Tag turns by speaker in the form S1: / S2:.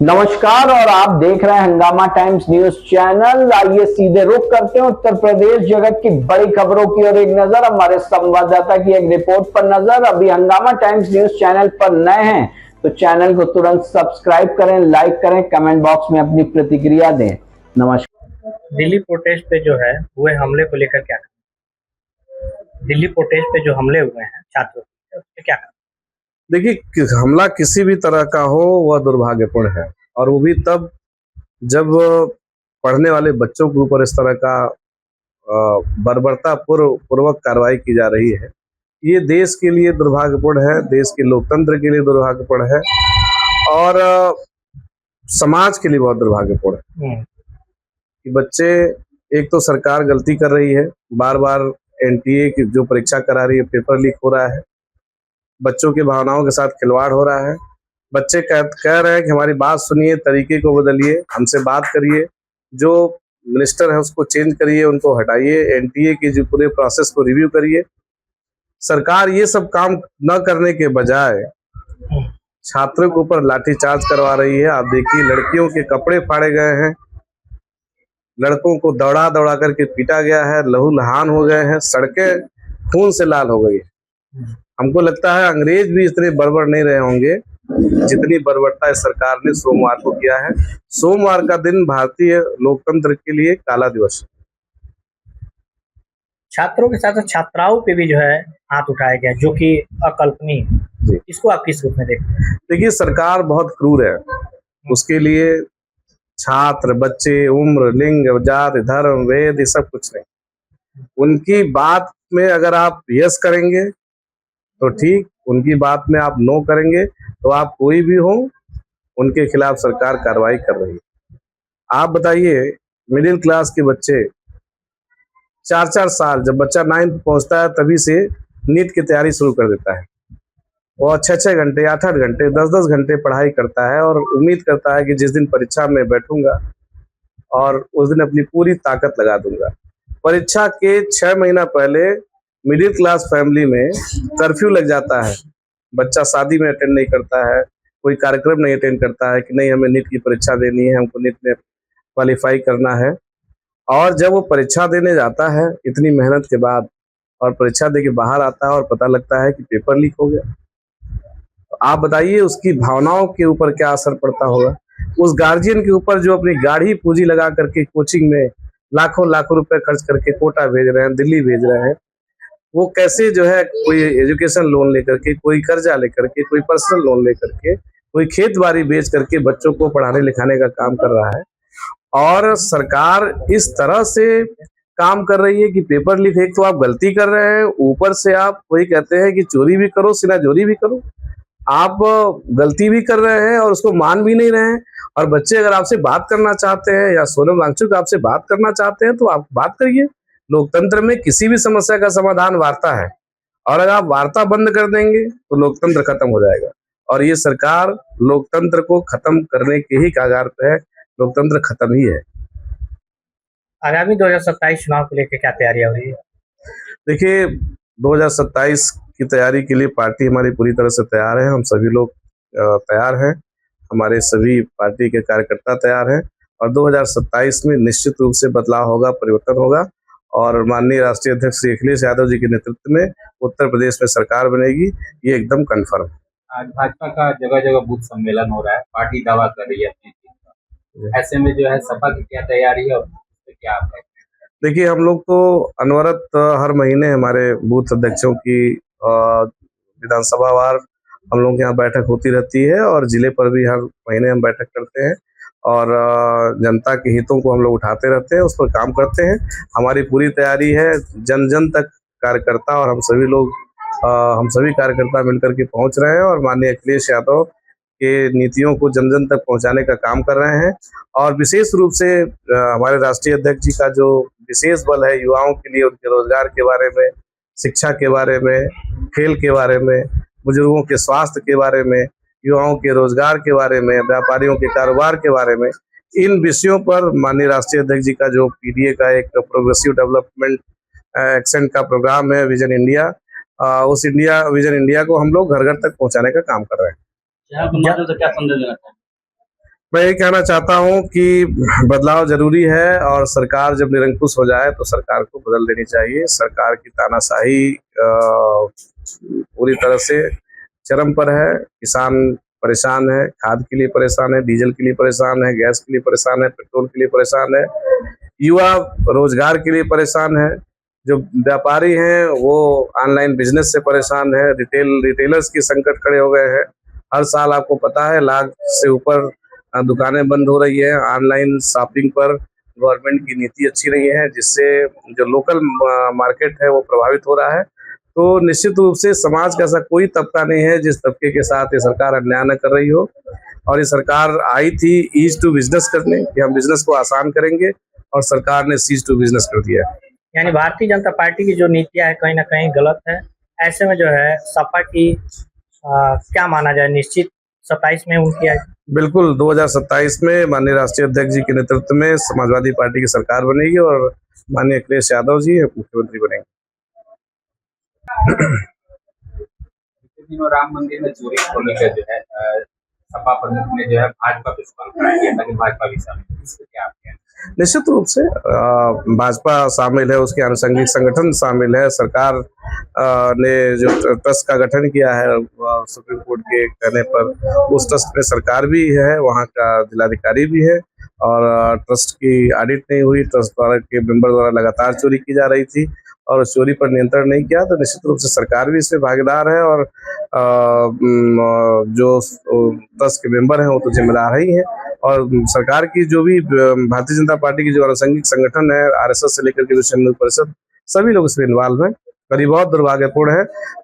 S1: नमस्कार और आप देख रहे हैं हंगामा टाइम्स न्यूज चैनल। आइए सीधे रुख करते हैं उत्तर प्रदेश जगत की बड़ी खबरों की और एक नजर हमारे संवाददाता की एक रिपोर्ट पर नजर। अभी हंगामा टाइम्स न्यूज चैनल पर नए हैं तो चैनल को तुरंत सब्सक्राइब करें, लाइक करें, कमेंट बॉक्स में अपनी प्रतिक्रिया दें। नमस्कार।
S2: दिल्ली प्रोटेस्ट पे जो है हुए हमले को लेकर क्या दिल्ली प्रोटेस्ट पे जो हमले हुए हैं छात्रों पे, उस पे क्या
S3: देखिए, हमला किसी भी तरह का हो वह दुर्भाग्यपूर्ण है, और वो भी तब जब पढ़ने वाले बच्चों के ऊपर इस तरह का बर्बरता पूर्वक कार्रवाई की जा रही है। ये देश के लिए दुर्भाग्यपूर्ण है, देश के लोकतंत्र के लिए दुर्भाग्यपूर्ण है, और समाज के लिए बहुत दुर्भाग्यपूर्ण है कि बच्चे, एक तो सरकार गलती कर रही है, बार बार एनटीए की जो परीक्षा करा रही है, पेपर लीक हो रहा है, बच्चों की भावनाओं के साथ खिलवाड़ हो रहा है। बच्चे कह रहे हैं कि हमारी बात सुनिए, तरीके को बदलिए, हमसे बात करिए, जो मिनिस्टर है उसको चेंज करिए, उनको हटाइए, एनटीए की जो पूरे प्रोसेस को रिव्यू करिए। सरकार ये सब काम न करने के बजाय छात्रों के ऊपर लाठीचार्ज करवा रही है। आप देखिए, लड़कियों के कपड़े फाड़े गए हैं, लड़कों को दौड़ा दौड़ा करके पीटा गया है, लहूलुहान हो गए हैं, सड़कें खून से लाल हो गई है। हमको लगता है अंग्रेज भी इतने बर्बर नहीं रहे होंगे जितनी बर्बरता इस सरकार ने सोमवार को किया है। सोमवार का दिन भारतीय लोकतंत्र के लिए काला दिवस है।
S2: छात्रों के साथ छात्राओं पे भी जो है हाथ उठाया गया, जो कि अकल्पनीय है। इसको आप किस रूप में देखते हैं?
S3: देखिए, सरकार बहुत क्रूर है। उसके लिए छात्र, बच्चे, उम्र, लिंग, जाति, धर्म, वेद, ये सब कुछ नहीं। उनकी बात में अगर आप यस करेंगे तो ठीक, उनकी बात में आप नो करेंगे तो आप कोई भी हो, उनके खिलाफ सरकार कार्रवाई कर रही है। आप बताइए, मिडिल क्लास के बच्चे 4-4 साल, जब बच्चा 9th पहुंचता है तभी से नीट की तैयारी शुरू कर देता है। वो 6-6 घंटे, 8-8 घंटे, 10-10 घंटे पढ़ाई करता है और उम्मीद करता है कि जिस दिन परीक्षा में बैठूंगा और उस दिन अपनी पूरी ताकत लगा दूंगा। परीक्षा के 6 महीना पहले मिडिल क्लास फैमिली में कर्फ्यू लग जाता है, बच्चा शादी में अटेंड नहीं करता है, कोई कार्यक्रम नहीं अटेंड करता है कि नहीं हमें नीट की परीक्षा देनी है, हमको नीट में क्वालिफाई करना है। और जब वो परीक्षा देने जाता है इतनी मेहनत के बाद, और परीक्षा दे के बाहर आता है और पता लगता है कि पेपर लीक हो गया, तो आप बताइए उसकी भावनाओं के ऊपर क्या असर पड़ता होगा। उस गार्जियन के ऊपर जो अपनी गाढ़ी पूंजी लगा करके कोचिंग में लाखों लाखों रुपए खर्च करके कोटा भेज रहे हैं, दिल्ली भेज रहे हैं, वो कैसे जो है कोई एजुकेशन लोन लेकर के, कोई कर्जा लेकर के, कोई पर्सनल लोन लेकर के, कोई खेत बाड़ी बेच करके बच्चों को पढ़ाने लिखाने का काम कर रहा है। और सरकार इस तरह से काम कर रही है कि पेपर लीक, एक तो आप गलती कर रहे हैं, ऊपर से आप वही कहते हैं कि चोरी भी करो, सिनाजोरी भी करो। आप गलती भी कर रहे हैं और उसको मान भी नहीं रहे हैं। और बच्चे अगर आपसे बात करना चाहते हैं या सोनम वांगचुक आपसे बात करना चाहते हैं तो आप बात करिए। लोकतंत्र में किसी भी समस्या का समाधान वार्ता है, और अगर आप वार्ता बंद कर देंगे तो लोकतंत्र खत्म हो जाएगा। और ये सरकार लोकतंत्र को खत्म करने के ही कगार पे है, लोकतंत्र खत्म ही है।
S2: आगामी 2027 चुनाव को लेकर क्या तैयारियां हो रही है?
S3: देखिए, 2027 की तैयारी के लिए पार्टी हमारी पूरी तरह से तैयार है। हम सभी लोग तैयार हैं, हमारे सभी पार्टी के कार्यकर्ता तैयार हैं, और 2027 में निश्चित रूप से बदलाव होगा, परिवर्तन होगा, और माननीय राष्ट्रीय अध्यक्ष श्री अखिलेश यादव जी के नेतृत्व में उत्तर प्रदेश में सरकार बनेगी, ये एकदम कन्फर्म है।
S4: आज भाजपा का जगह जगह बूथ सम्मेलन हो रहा है, पार्टी दावा कर रही है अपनी जीत का। ऐसे में जो है सपा की क्या तैयारी है और क्या आप कहते हैं?
S3: देखिए, हम लोग तो अनवरत हर महीने हमारे बूथ अध्यक्षों की विधानसभा वार हम लोग यहाँ बैठक होती रहती है, और जिले पर भी हर महीने हम बैठक करते हैं, और जनता के हितों को हम लोग उठाते रहते हैं, उस पर काम करते हैं। हमारी पूरी तैयारी है, जन जन तक कार्यकर्ता और हम सभी लोग, हम सभी कार्यकर्ता मिलकर के पहुंच रहे हैं, और माननीय अखिलेश यादव के नीतियों को जन जन तक पहुंचाने का काम कर रहे हैं। और विशेष रूप से हमारे राष्ट्रीय अध्यक्ष जी का जो विशेष बल है युवाओं के लिए, उनके रोजगार के बारे में, शिक्षा के बारे में, खेल के बारे में, बुजुर्गों के स्वास्थ्य के बारे में, युवाओं के रोजगार के बारे में, व्यापारियों के कारोबार के बारे में, इन विषयों पर माननीय राष्ट्रीय अध्यक्ष जी का जो पीडीए का एक प्रोग्रेसिव डेवलपमेंट एक्शन का प्रोग्राम है, विजन इंडिया, उस विजन इंडिया को हम लोग घर घर तक पहुंचाने का काम कर रहे हैं।
S4: तो क्या संदेश देना चाहेंगे?
S3: मैं ये कहना चाहता हूँ कि बदलाव जरूरी है और सरकार जब निरंकुश हो जाए तो सरकार को बदल देनी चाहिए। सरकार की तानाशाही पूरी तरह से चरम पर है। किसान परेशान है, खाद के लिए परेशान है, डीजल के लिए परेशान है, गैस के लिए परेशान है, पेट्रोल के लिए परेशान है, युवा रोजगार के लिए परेशान है, जो व्यापारी हैं वो ऑनलाइन बिजनेस से परेशान है, रिटेलर्स की संकट खड़े हो गए हैं। हर साल आपको पता है लाख से ऊपर दुकानें बंद हो रही है। ऑनलाइन शॉपिंग पर गवर्नमेंट की नीति अच्छी रही है, जिससे जो लोकल मार्केट है वो प्रभावित हो रहा है। तो निश्चित रूप से समाज का ऐसा कोई तबका नहीं है जिस तबके के साथ ये सरकार अन्याय न कर रही हो। और ये सरकार आई थी ईज टू बिजनेस करने, कि हम बिजनेस को आसान करेंगे, और सरकार ने सीज टू बिजनेस कर दिया है।
S2: यानी भारतीय जनता पार्टी की जो नीतियां है कहीं ना कहीं गलत है। ऐसे में जो है सपा की क्या माना जाए, निश्चित 27 में उनकी
S3: बिल्कुल 2027 में माननीय राष्ट्रीय अध्यक्ष जी के नेतृत्व में समाजवादी पार्टी की सरकार बनेगी और माननीय अखिलेश यादव जी मुख्यमंत्री बनेंगे।
S4: दिनों राम मंदिर में चोरी को लेकर जो है सपा प्रमुख ने जो है भाजपा पे सवाल उठाया गया था कि भाजपा भी शामिल है, इसको क्या आप कहते हैं?
S3: निश्चित रूप से भाजपा शामिल है, उसके आनुषंगिक संगठन शामिल है। सरकार ने जो ट्रस्ट का गठन किया है सुप्रीम कोर्ट के कहने पर, उस ट्रस्ट में सरकार भी है, वहाँ का जिलाधिकारी भी है, और ट्रस्ट की ऑडिट नहीं हुई। ट्रस्ट द्वारा के मेंबर द्वारा लगातार चोरी की जा रही थी और उस चोरी पर नियंत्रण नहीं किया, तो निश्चित रूप से सरकार भी इसमें भागीदार है और जो ट्रस्ट के मेंबर हैं वो तो जिम्मेदार ही है। और सरकार की जो भी भारतीय जनता पार्टी की जो आनुषंगिक संगठन है, आरएसएस से लेकर के विश्व हिंदू परिषद, सभी लोग इसमें इन्वॉल्व हैं। और ये बहुत दुर्भाग्यपूर्ण है